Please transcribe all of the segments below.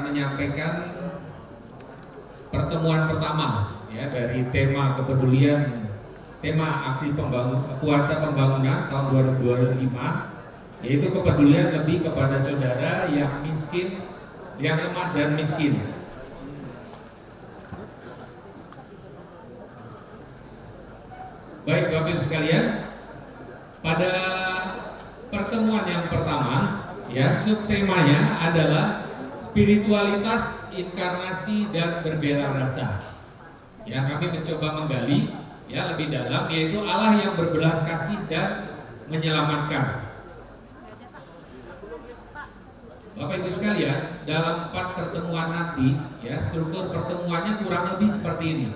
menyampaikan pertemuan pertama ya dari tema kepedulian, tema aksi puasa pembangunan tahun 2025, yaitu kepedulian lebih kepada saudara yang miskin, yang lemah dan miskin. Baik Bapak Ibu sekalian, pada pertemuan yang pertama ya, subtemanya adalah spiritualitas, inkarnasi dan berbela rasa. Ya, kami mencoba menggali ya lebih dalam, yaitu Allah yang berbelas kasih dan menyelamatkan. Bapak Ibu sekalian, dalam 4 pertemuan nanti ya, struktur pertemuannya kurang lebih seperti ini.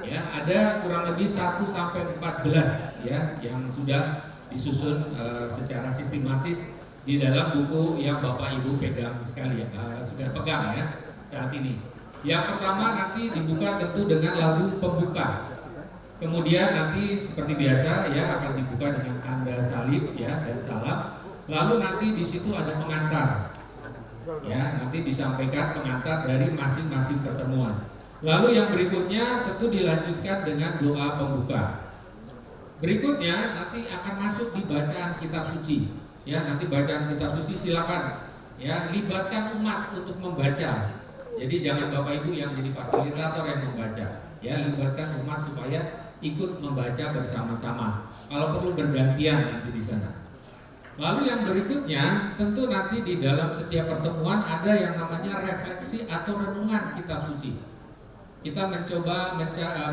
Ya, ada kurang lebih 1 sampai 14 ya yang sudah disusun secara sistematis di dalam buku yang Bapak Ibu pegang sekalian, sudah pegang ya saat ini. Yang pertama nanti dibuka tentu dengan lagu pembuka. Kemudian nanti seperti biasa ya akan dibuka dengan tanda salib ya dan salam. Lalu nanti di situ ada pengantar. Ya, nanti disampaikan pengantar dari masing-masing pertemuan. Lalu yang berikutnya tentu dilanjutkan dengan doa pembuka. Berikutnya nanti akan masuk di bacaan kitab suci. Ya, nanti bacaan kitab suci silakan ya libatkan umat untuk membaca. Jadi jangan Bapak Ibu yang jadi fasilitator yang membaca. Ya, libatkan umat supaya ikut membaca bersama-sama. Kalau perlu bergantian nanti di sana. Lalu yang berikutnya tentu nanti di dalam setiap pertemuan ada yang namanya refleksi atau renungan kitab suci. Kita mencoba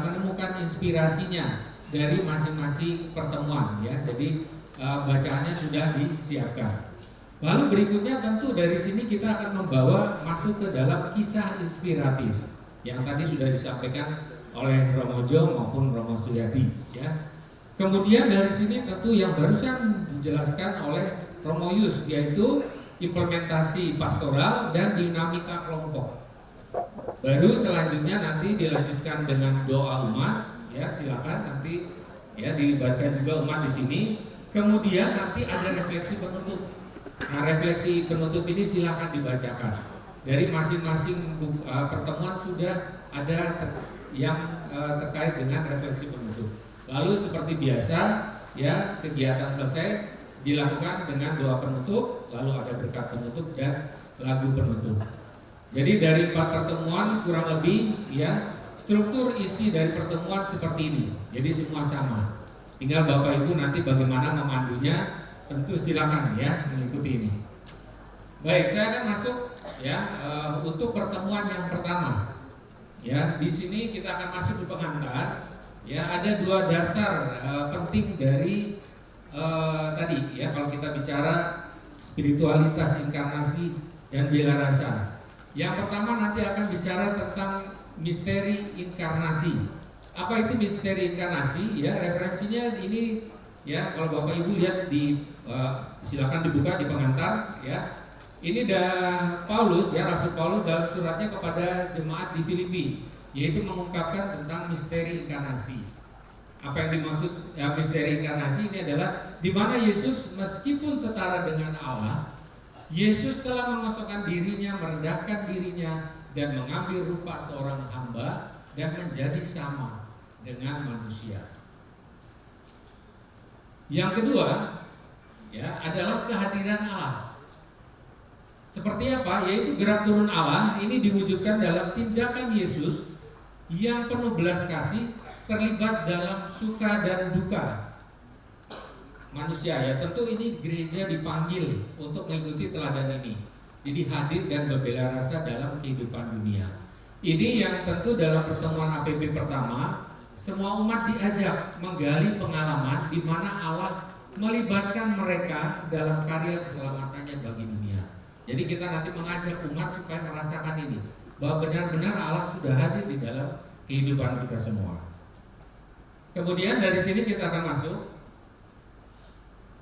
menemukan inspirasinya dari masing-masing pertemuan ya. Jadi bacaannya sudah disiapkan. Lalu berikutnya tentu dari sini kita akan membawa masuk ke dalam kisah inspiratif yang tadi sudah disampaikan oleh Romo Jo maupun Romo Suyadi ya. Kemudian dari sini tentu yang barusan dijelaskan oleh Romo Yus, yaitu implementasi pastoral dan dinamika kelompok. Baru selanjutnya nanti dilanjutkan dengan doa umat, ya silakan nanti ya dilibatkan juga umat di sini. Kemudian nanti ada refleksi penutup. Nah, refleksi penutup ini silakan dibacakan. Dari masing-masing pertemuan sudah ada yang terkait dengan refleksi penutup. Lalu seperti biasa, ya kegiatan selesai dilakukan dengan doa penutup, lalu ada berkat penutup dan lagu penutup. Jadi dari 4 pertemuan kurang lebih ya struktur isi dari pertemuan seperti ini. Jadi semua sama. Tinggal Bapak Ibu nanti bagaimana memandunya, tentu silakan ya mengikuti ini. Baik, saya akan masuk ya untuk pertemuan yang pertama. Ya, di sini kita akan masuk di pengantar. Ya, ada 2 dasar penting dari tadi ya kalau kita bicara spiritualitas, inkarnasi dan bela rasa. Yang pertama nanti akan bicara tentang misteri inkarnasi. Apa itu misteri inkarnasi? Ya, referensinya ini ya kalau Bapak Ibu lihat di silakan dibuka di pengantar ya. Ini Paulus ya, Rasul Paulus dalam suratnya kepada jemaat di Filipi, yaitu mengungkapkan tentang misteri inkarnasi. Apa yang dimaksud ya, misteri inkarnasi ini adalah di mana Yesus meskipun setara dengan Allah, Yesus telah mengosongkan dirinya, merendahkan dirinya dan mengambil rupa seorang hamba dan menjadi sama dengan manusia. Yang kedua ya adalah kehadiran Allah. Seperti apa? Yaitu gerak turun Allah ini diwujudkan dalam tindakan Yesus yang penuh belas kasih, terlibat dalam suka dan duka manusia ya. Tentu ini gereja dipanggil untuk mengikuti teladan ini. Jadi hadir dan berbela rasa dalam kehidupan dunia. Ini yang tentu dalam pertemuan APP pertama, semua umat diajak menggali pengalaman di mana Allah melibatkan mereka dalam karya keselamatannya bagi dunia. Jadi kita nanti mengajak umat supaya merasakan ini, bahwa benar-benar Allah sudah hadir di dalam kehidupan kita semua. Kemudian dari sini kita akan masuk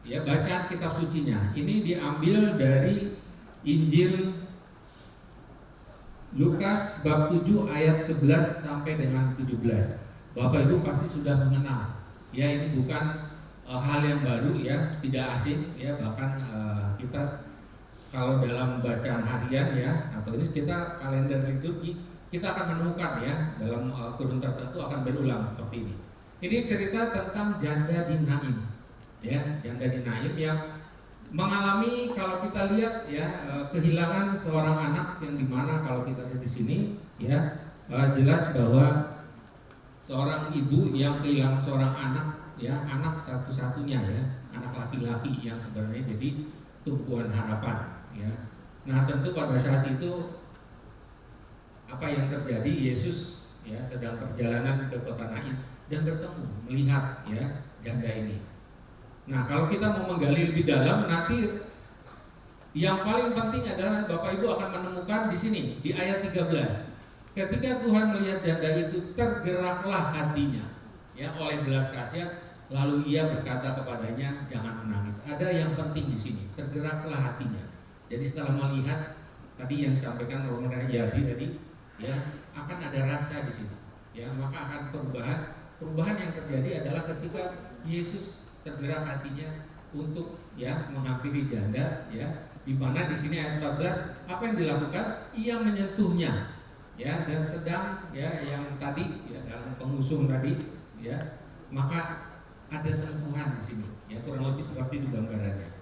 ya bacaan kitab sucinya. Ini diambil dari Injil Lukas bab 7 ayat 11 sampai dengan 17. Bapak Ibu pasti sudah mengenal. Ya, ini bukan hal yang baru ya, tidak asing ya, bahkan kita kalau dalam bacaan harian ya, atau ini kita kalender liturgi, kita akan menemukan ya dalam kurun tertentu akan berulang seperti ini. Ini cerita tentang janda di Naim, ya, janda di Naim yang mengalami, kalau kita lihat ya, kehilangan seorang anak, yang dimana kalau kita lihat di sini ya, jelas bahwa seorang ibu yang kehilangan seorang anak ya, anak satu-satunya ya, anak laki-laki yang sebenarnya jadi tumpuan harapan ya. Nah tentu pada saat itu apa yang terjadi, Yesus ya sedang perjalanan ke kota Nain dan bertemu, melihat ya janda ini. Nah kalau kita mau menggali lebih dalam, nanti yang paling penting adalah Bapak Ibu akan menemukan di sini di ayat 13. Ketika Tuhan melihat janda itu, tergeraklah hatinya ya oleh belas kasihan, lalu ia berkata kepadanya, jangan menangis. Ada yang penting di sini, tergeraklah hatinya. Jadi setelah melihat tadi yang disampaikan Romo Yadi tadi ya, akan ada rasa di sini ya, maka akan perubahan yang terjadi adalah ketika Yesus tergerak hatinya untuk ya menghampiri janda ya, di mana di sini ayat 14 apa yang dilakukan? Ia menyentuhnya ya, dan sedang ya yang tadi ya dalam pengusung tadi ya, maka ada sentuhan di sini ya, kurang lebih seperti itu gambarannya.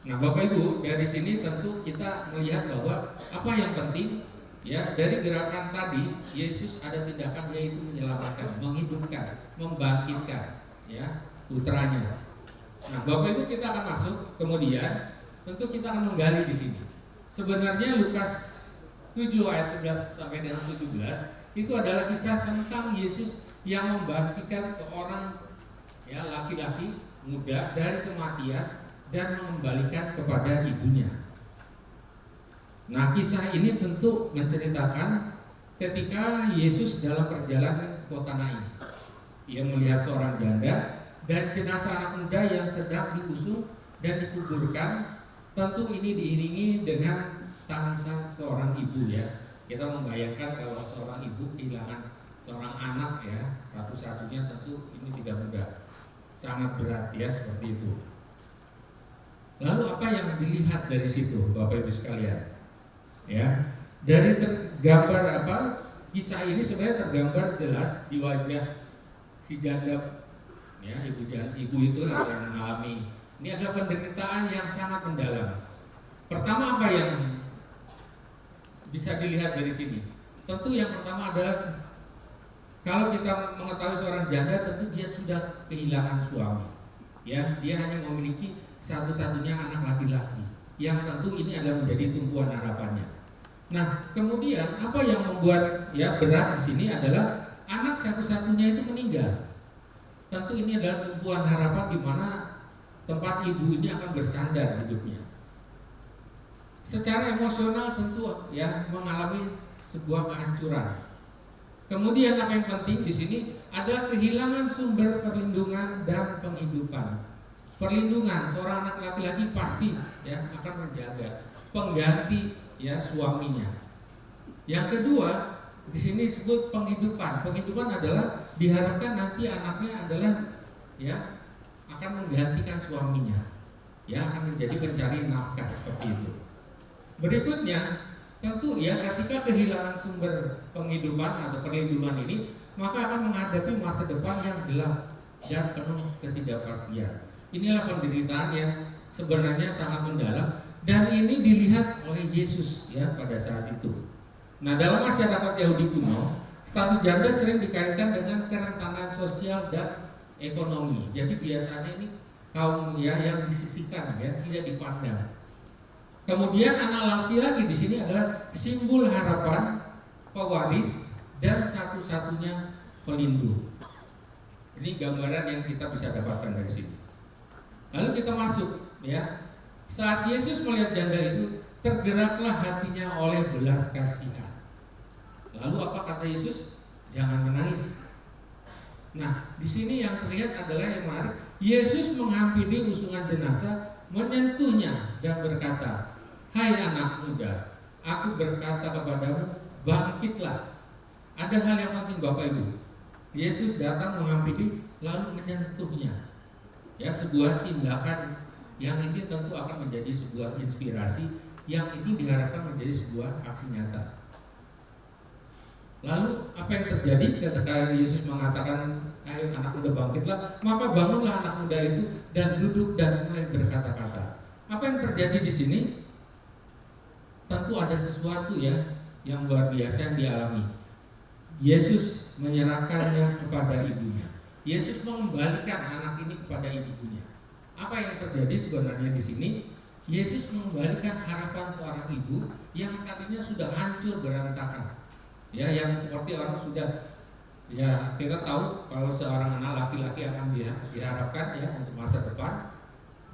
Nah Bapak Ibu, dari sini tentu kita melihat bahwa apa yang penting ya dari gerakan tadi, Yesus ada tindakan yaitu menyelamatkan, menghidupkan, membangkitkan ya putranya. Nah Bapak Ibu, kita akan masuk, kemudian tentu kita akan menggali di sini. Sebenarnya Lukas 7 ayat 11 sampai dengan 17 itu adalah kisah tentang Yesus yang membangkitkan seorang ya laki-laki muda dari kematian dan mengembalikan kepada ibunya. Nah kisah ini tentu menceritakan ketika Yesus dalam perjalanan ke kota Nain, ia melihat seorang janda dan jenazah anak muda yang sedang diusung dan dikuburkan. Tentu ini diiringi dengan tangisan seorang ibu ya. Kita membayangkan kalau seorang ibu kehilangan seorang anak ya, satu-satunya, tentu ini tidak mudah, sangat berat ya, seperti itu. Lalu apa yang dilihat dari situ Bapak Ibu sekalian? Ya, dari tergambar apa? Kisah ini sebenarnya tergambar jelas di wajah si janda ya, ibu itu yang mengalami, ini adalah penderitaan yang sangat mendalam. Pertama apa yang bisa dilihat dari sini? Tentu yang pertama adalah kalau kita mengetahui seorang janda, tentu dia sudah kehilangan suami. Ya, dia hanya memiliki satu-satunya anak laki-laki yang tentu ini adalah menjadi tumpuan harapannya. Nah, kemudian apa yang membuat ya berat di sini adalah anak satu-satunya itu meninggal. Tentu ini adalah tumpuan harapan di mana tempat ibu ini akan bersandar hidupnya. Secara emosional tentu ya mengalami sebuah kehancuran. Kemudian apa yang penting di sini adalah kehilangan sumber perlindungan dan penghidupan. Perlindungan seorang anak laki-laki pasti ya akan menjaga pengganti ya suaminya. Yang kedua di sini disebut penghidupan. Penghidupan adalah diharapkan nanti anaknya adalah ya akan menggantikan suaminya, ya akan menjadi pencari nafkah seperti itu. Berikutnya tentu ya ketika kehilangan sumber penghidupan atau perlindungan ini, maka akan menghadapi masa depan yang gelap dan penuh ketidakpastian. Inilah penderitaan yang sebenarnya sangat mendalam dan ini dilihat oleh Yesus ya pada saat itu. Nah dalam masyarakat Yahudi kuno, status janda sering dikaitkan dengan kerentanan sosial dan ekonomi. Jadi biasanya ini kaum ya yang disisihkan ya, tidak dipandang. Kemudian anak laki-laki di sini adalah simbol harapan, pewaris dan satu-satunya pelindung. Ini gambaran yang kita bisa dapatkan dari sini. Lalu kita masuk ya. Saat Yesus melihat janda itu, tergeraklah hatinya oleh belas kasihan. Lalu apa kata Yesus? Jangan menangis. Nah, di sini yang terlihat adalah yang menarik. Yesus menghampiri usungan jenazah, menyentuhnya dan berkata, "Hai anak muda, aku berkata kepadamu, bangkitlah." Ada hal yang penting Bapak Ibu. Yesus datang menghampiri lalu menyentuhnya. Ya, sebuah tindakan yang ini tentu akan menjadi sebuah inspirasi yang ini diharapkan menjadi sebuah aksi nyata. Lalu apa yang terjadi ketika Yesus mengatakan, ayo anak muda bangkitlah, maka bangunlah anak muda itu dan duduk dan mulai berkata-kata. Apa yang terjadi di sini? Tentu ada sesuatu ya yang luar biasa yang dialami. Yesus menyerahkannya kepada ibunya. Yesus mengembalikan anak ini kepada ibunya. Apa yang terjadi sebenarnya di sini? Yesus mengembalikan harapan seorang ibu yang tadinya sudah hancur berantakan. Ya, yang seperti orang sudah, ya kita tahu kalau seorang anak laki-laki akan diharapkan ya untuk masa depan,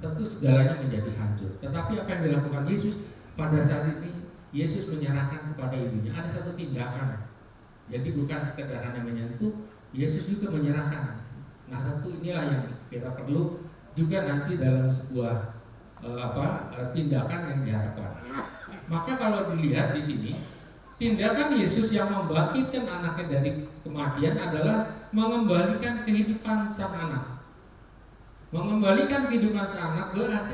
tentu segalanya menjadi hancur. Tetapi apa yang dilakukan Yesus pada saat ini? Yesus menyerahkan kepada ibunya. Ada satu tindakan. Jadi bukan sekedar hanya menyentuh, Yesus juga menyerahkan. Nah, tentu inilah yang kita perlu juga nanti dalam sebuah tindakan yang diharapkan. Maka kalau dilihat di sini, tindakan Yesus yang membangkitkan anaknya dari kematian adalah mengembalikan kehidupan sang anak. Mengembalikan kehidupan sang anak berarti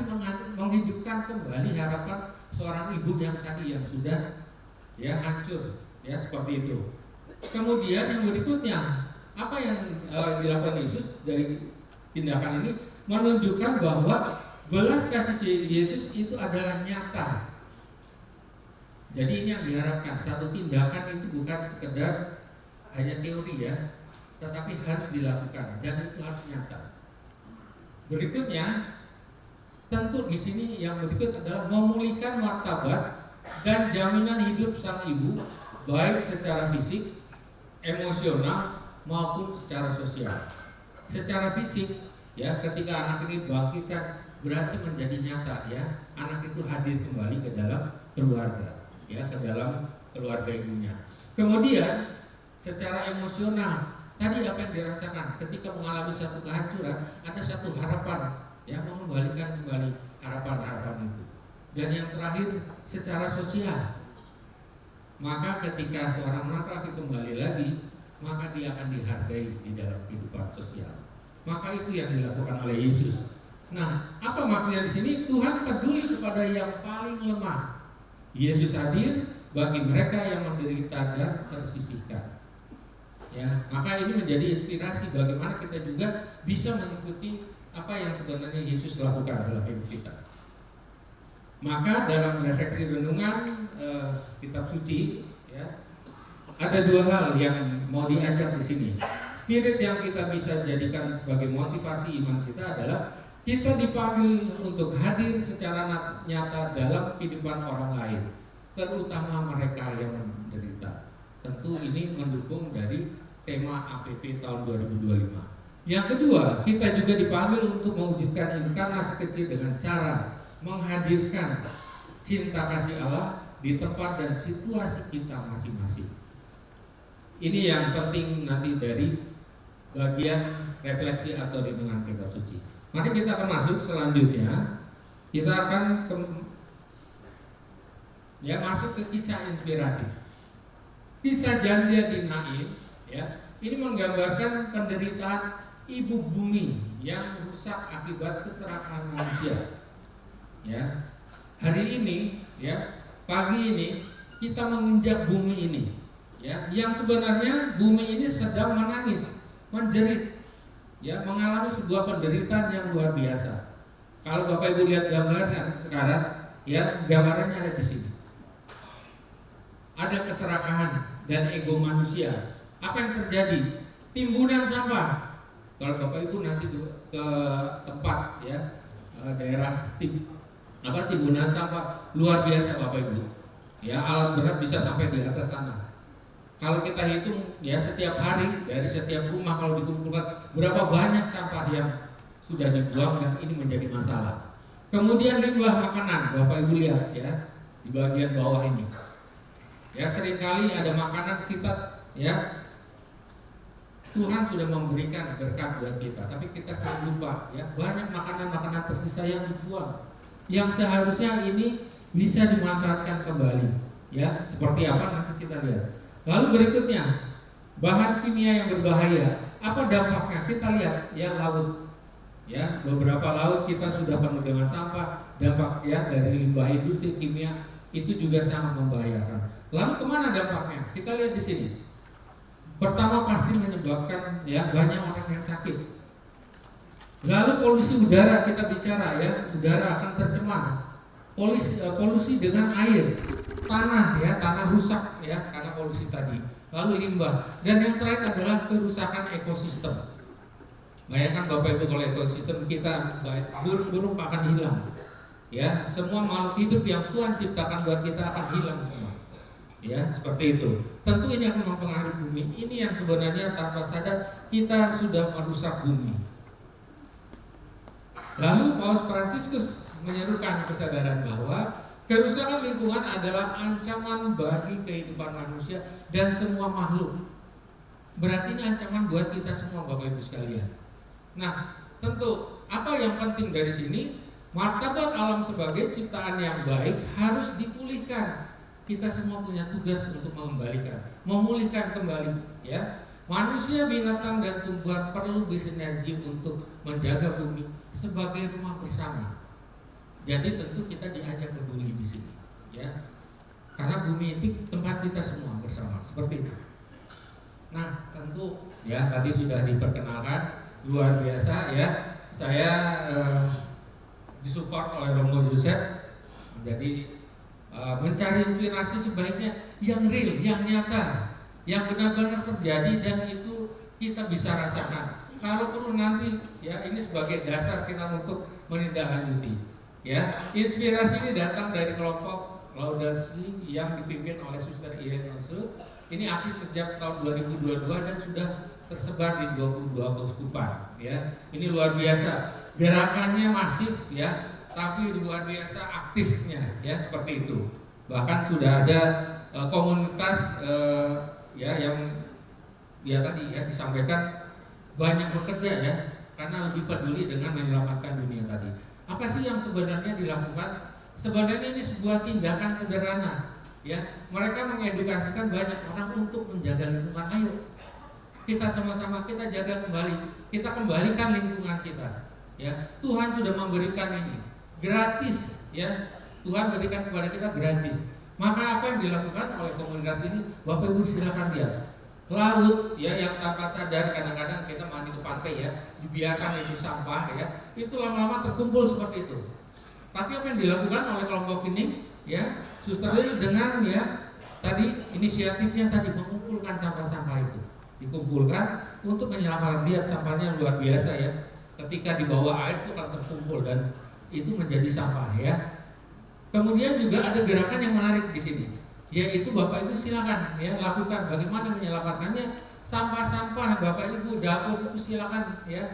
menghidupkan kembali harapan seorang ibu yang tadi yang sudah ya hancur, ya seperti itu. Kemudian yang berikutnya, apa yang dilakukan Yesus dari tindakan ini menunjukkan bahwa belas kasih Yesus itu adalah nyata. Jadi ini yang diharapkan, satu tindakan itu bukan sekedar hanya teori ya, tetapi harus dilakukan dan itu harus nyata. Berikutnya, tentu di sini yang berikut adalah memulihkan martabat dan jaminan hidup sang ibu, baik secara fisik, emosional maupun secara sosial. Secara fisik, ya ketika anak ini bangkitkan berarti menjadi nyata ya, anak itu hadir kembali ke dalam keluarga. Ya, ke dalam keluarga ibunya. Kemudian secara emosional, tadi apa yang dirasakan ketika mengalami satu kehancuran, ada satu harapan yang mengembalikan kembali harapan-harapan itu. Dan yang terakhir secara sosial, maka ketika seorang laki-laki kembali lagi, maka dia akan dihargai di dalam kehidupan sosial. Maka itu yang dilakukan oleh Yesus. Nah, apa maksudnya di sini? Tuhan peduli kepada yang paling lemah. Yesus hadir bagi mereka yang menderita dan tersisihkan. Ya, maka ini menjadi inspirasi bagaimana kita juga bisa mengikuti apa yang sebenarnya Yesus lakukan dalam hidup kita. Maka dalam refleksi renungan kitab suci, ya, ada dua hal yang mau diajak di sini. Spirit yang kita bisa jadikan sebagai motivasi iman kita adalah kita dipanggil untuk hadir secara nyata dalam kehidupan orang lain, terutama mereka yang menderita. Tentu ini mendukung dari tema APP tahun 2025. Yang kedua, kita juga dipanggil untuk mewujudkan inkarnasi kecil dengan cara menghadirkan cinta kasih Allah di tempat dan situasi kita masing-masing. Ini yang penting nanti dari bagian refleksi atau renungan kitab suci. Mari kita akan masuk selanjutnya. Kita akan masuk ke kisah inspiratif. Kisah janda di Nain, ya, ini menggambarkan penderitaan ibu bumi yang rusak akibat keserakahan manusia. Ya, hari ini, ya, pagi ini kita menginjak bumi ini, ya, yang sebenarnya bumi ini sedang menangis, menjerit. Ya, mengalami sebuah penderitaan yang luar biasa. Kalau Bapak Ibu lihat gambarnya sekarang, ya gambarannya ada di sini. Ada keserakahan dan ego manusia. Apa yang terjadi? Timbunan sampah. Kalau Bapak Ibu nanti ke tempat ya daerah timbunan sampah luar biasa Bapak Ibu. Ya, alat berat bisa sampai di atas sana. Kalau kita hitung ya setiap hari dari setiap rumah kalau dikumpulkan berapa banyak sampah yang sudah dibuang dan ini menjadi masalah. Kemudian limbah makanan, Bapak Ibu lihat ya di bagian bawah ini. Ya seringkali ada makanan kita ya Tuhan sudah memberikan berkat buat kita, tapi kita sering lupa ya banyak makanan-makanan tersisa yang dibuang. Yang seharusnya ini bisa dimanfaatkan kembali. Ya seperti apa nanti kita lihat. Lalu berikutnya, bahan kimia yang berbahaya. Apa dampaknya? Kita lihat ya laut. Ya, beberapa laut kita sudah penuh dengan sampah dampak ya dari limbah industri kimia itu juga sangat membahayakan. Lalu kemana dampaknya? Kita lihat di sini. Pertama pasti menyebabkan ya banyak orang yang sakit. Lalu polusi udara, kita bicara ya, udara akan tercemar. Polusi dengan air, tanah ya, tanah rusak ya karena polusi tadi. Lalu limbah, dan yang terakhir adalah kerusakan ekosistem. Bayangkan Bapak Ibu, kalau ekosistem kita baik, burung-burung akan hilang. Ya, semua makhluk hidup yang Tuhan ciptakan buat kita akan hilang semua. Ya, seperti itu. Tentu ini akan mempengaruhi bumi. Ini yang sebenarnya tanpa sadar kita sudah merusak bumi. Lalu Paus Fransiskus menyerukan kesadaran bahwa kerusakan lingkungan adalah ancaman bagi kehidupan manusia dan semua makhluk. Berarti ini ancaman buat kita semua, Bapak Ibu sekalian. Nah, tentu apa yang penting dari sini? Martabat alam sebagai ciptaan yang baik harus dipulihkan. Kita semua punya tugas untuk mengembalikan, memulihkan kembali. Ya, manusia, binatang dan tumbuhan perlu bersinergi untuk menjaga bumi sebagai rumah bersama. Jadi tentu kita diajak peduli di sini, ya, karena bumi itu tempat kita semua bersama, seperti itu. Nah, tentu ya tadi sudah diperkenalkan luar biasa ya. Saya disupport oleh Romo Joseph, jadi mencari inspirasi sebaiknya yang real, yang nyata, yang benar-benar terjadi dan itu kita bisa rasakan. Kalau perlu nanti ya ini sebagai dasar kita untuk menindaklanjuti. Ya, inspirasi ini datang dari kelompok Laudasi yang dipimpin oleh Suster Irene Onsu. Ini aktif sejak tahun 2022 dan sudah tersebar di 22 keuskupan. Ya, ini luar biasa. Gerakannya masif ya, tapi luar biasa aktifnya ya, seperti itu. Bahkan sudah ada komunitas ya yang ya tadi ya disampaikan banyak bekerja ya, karena lebih peduli dengan menyelamatkan dunia tadi. Apa sih yang sebenarnya dilakukan? Sebenarnya ini sebuah tindakan sederhana ya. Mereka mengedukasikan banyak orang untuk menjaga lingkungan. Ayo kita sama-sama kita jaga kembali, kita kembalikan lingkungan kita ya. Tuhan sudah memberikan ini gratis ya. Tuhan berikan kepada kita gratis. Maka apa yang dilakukan oleh komunitas ini? Bapak Ibu silakan lihat laut ya, yang tanpa sadar kadang-kadang kita mandi ke pantai ya, dibiarkan itu sampah ya, itu lama-lama terkumpul seperti itu. Tapi apa yang dilakukan oleh kelompok ini ya, Suster dengan ya tadi inisiatifnya tadi mengumpulkan sampah-sampah itu, dikumpulkan untuk menyelamatkan. Lihat sampahnya luar biasa ya, ketika di bawah air itu akan terkumpul dan itu menjadi sampah ya. Kemudian juga ada gerakan yang menarik di sini, yaitu Bapak Ibu silakan ya lakukan bagaimana menyelamatkannya. Sampah-sampah Bapak Ibu dapur itu silakan ya,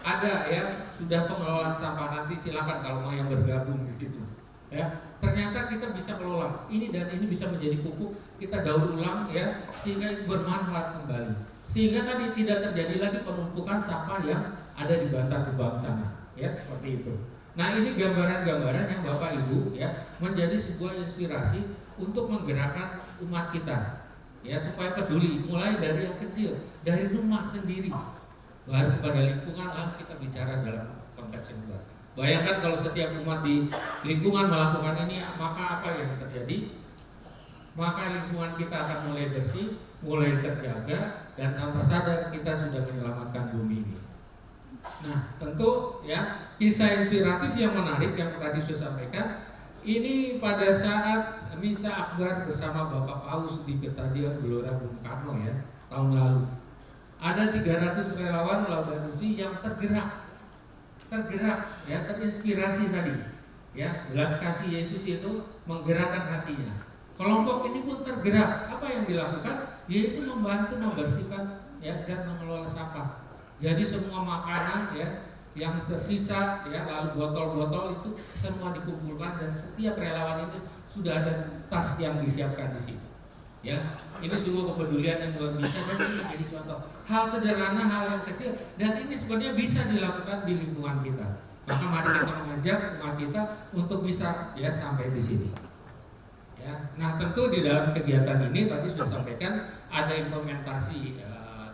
ada ya sudah pengelolaan sampah, nanti silakan kalau mau yang bergabung di situ ya. Ternyata kita bisa kelola ini dan ini bisa menjadi pupuk, kita daur ulang ya, sehingga bermanfaat kembali, sehingga tadi tidak terjadi lagi penumpukan sampah yang ada di bantar gebang sana ya, seperti itu. Nah, ini gambaran-gambaran yang Bapak Ibu ya menjadi sebuah inspirasi untuk menggerakkan umat kita ya, supaya peduli mulai dari yang kecil, dari rumah sendiri, baru kepada lingkungan, lalu kita bicara dalam konteks yang luas. Bayangkan kalau setiap umat di lingkungan melakukan ini, maka apa yang terjadi? Maka lingkungan kita akan mulai bersih, mulai terjaga, dan tanpa sadar kita sudah menyelamatkan bumi ini. Nah, tentu ya kisah inspiratif yang menarik yang tadi saya sampaikan ini pada saat misa akbar bersama Bapak Paus di Petadion Gelora Bung Karno ya tahun lalu. Ada 300 relawan Laudato Si yang tergerak ya, terinspirasi tadi ya, belas kasih Yesus itu menggerakkan hatinya. Kelompok ini pun tergerak. Apa yang dilakukan? Yaitu membantu membersihkan ya dan mengelola sampah. Jadi semua makanan ya yang tersisa ya, lalu botol-botol itu semua dikumpulkan dan setiap relawan itu sudah ada tas yang disiapkan di situ. Ya, ini sungguh kepedulian yang luar biasa dan ini jadi contoh hal sederhana, hal yang kecil dan ini sebenarnya bisa dilakukan di lingkungan kita. Maka mari kita mengajak umat kita untuk bisa ya sampai di sini. Ya, nah tentu di dalam kegiatan ini tadi sudah sampaikan ada implementasi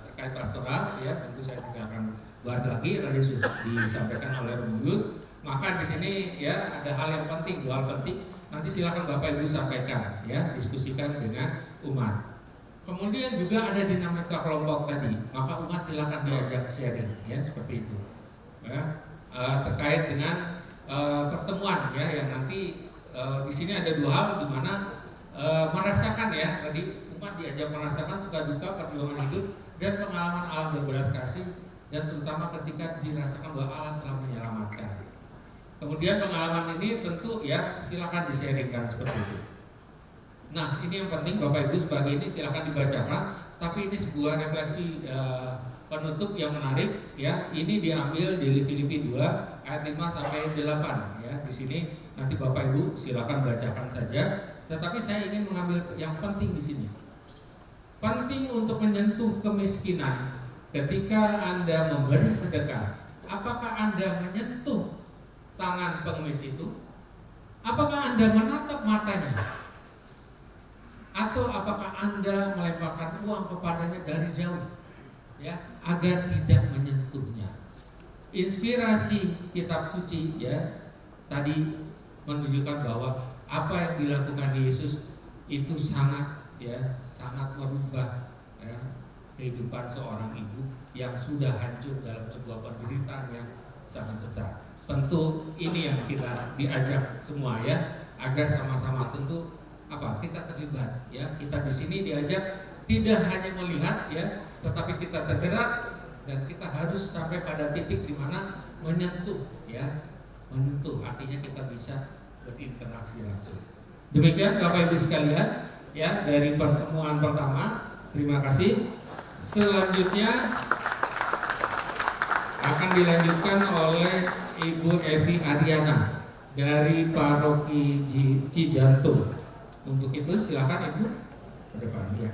terkait pastoral ya, tentu saya tidak akan bahas lagi, tadi sudah disampaikan oleh Romo Yus. Maka di sini ya ada hal yang penting, dua hal penting. Nanti silakan Bapak Ibu sampaikan, ya, diskusikan dengan umat. Kemudian juga ada dinamika kelompok tadi, maka umat silakan diajak sharing, ya, seperti itu. Ya, terkait dengan pertemuan, ya, yang nanti di sini ada dua hal di mana merasakan, ya, tadi umat diajak merasakan suka duka perjuangan hidup dan pengalaman Allah berbelas kasih, dan terutama ketika dirasakan bahwa Allah telah menyelamatkan. Kemudian pengalaman ini tentu, ya, silakan di-sharingkan seperti itu. Nah, ini yang penting Bapak Ibu, sebagai ini silakan dibacakan. Tapi ini sebuah refleksi penutup yang menarik, ya. Ini diambil di Filipi 2 ayat 5 sampai 8, ya. Di sini nanti Bapak Ibu silakan bacakan saja. Tetapi saya ingin mengambil yang penting di sini. Penting untuk menyentuh kemiskinan ketika Anda memberi sedekah. Apakah Anda menyentuh tangan pengemis itu? Apakah Anda menatap matanya? Atau apakah Anda melemparkan uang kepadanya dari jauh, ya, agar tidak menyentuhnya? Inspirasi kitab suci, ya, tadi menunjukkan bahwa apa yang dilakukan Yesus itu sangat, ya, sangat merubah, ya, kehidupan seorang ibu yang sudah hancur dalam sebuah penderitaan yang sangat besar. Tentu ini yang kita diajak semua, ya, agar sama-sama tentu kita terlibat, ya. Kita di sini diajak tidak hanya melihat, ya, tetapi kita tergerak dan kita harus sampai pada titik di mana menyentuh, ya. Menyentuh artinya kita bisa berinteraksi langsung. Demikian Bapak Ibu sekalian, ya, dari pertemuan pertama. Terima kasih. Selanjutnya akan dilanjutkan oleh Ibu Evi Ariana dari Paroki Cijantung. Untuk itu silakan Ibu ke depan, ya.